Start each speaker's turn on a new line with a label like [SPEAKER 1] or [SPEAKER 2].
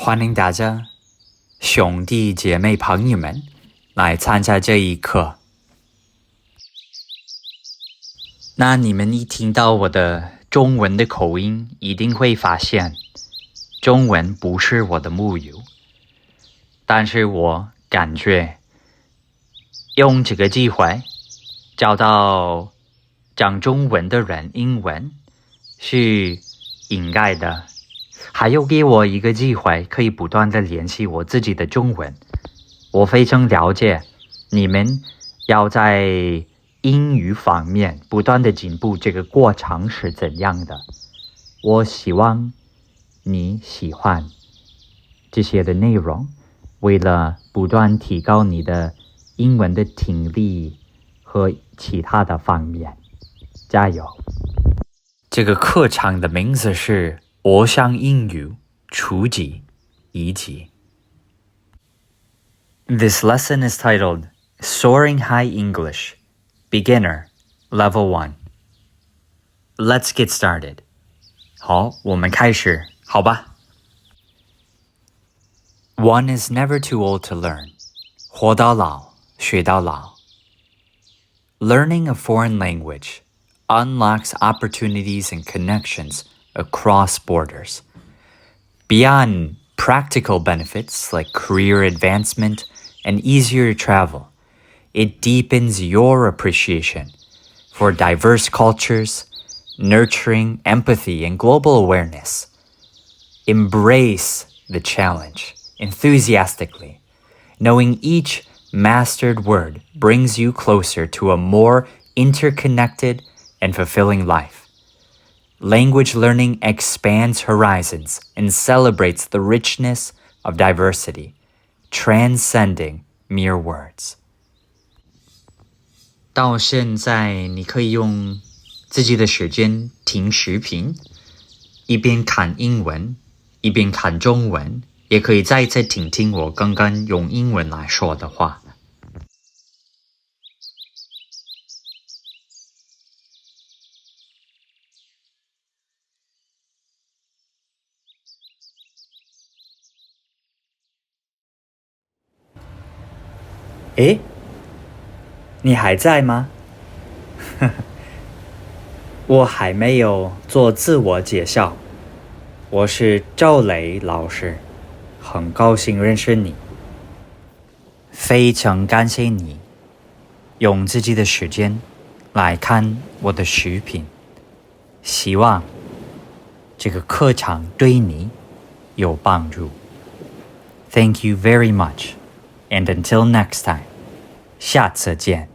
[SPEAKER 1] 欢迎大家，兄弟姐妹朋友们来参加这一课。那你们一听到我的中文的口音，一定会发现中文不是我的母语，但是我感觉用这个机会找到讲中文的人英文是应该的，还有给我一个机会可以不断的联系我自己的中文。我非常了解你们要在英语方面不断的进步，这个过程是怎样的。我希望你喜欢这些的内容，为了不断提高你的英文的听力和其他的方面，加油。这个课程的名字是我想英语初级一级。This lesson is titled Soaring High English, Beginner, Level 1. Let's get started. 好，我们开始，好吧。One is never too old to learn. 活到老，学到老。Learning a foreign language unlocks opportunities and connections across borders. Beyond practical benefits like career advancement and easier travel, it deepens your appreciation for diverse cultures, nurturing empathy and global awareness. Embrace the challenge enthusiastically, knowing each mastered word brings you closer to a more interconnected and fulfilling life. Language learning expands horizons and celebrates the richness of diversity, transcending mere words. 到现在，你可以用自己的时间听视频，一边看英文，一边看中文，也可以再次听听我刚刚用英文来说的话。诶，你还在吗？我还没有做自我介绍，我是赵雷老师，很高兴认识你。非常感谢你用自己的时间来看我的视频，希望这个课程对你有帮助。Thank you very much, and until next time, 下次见。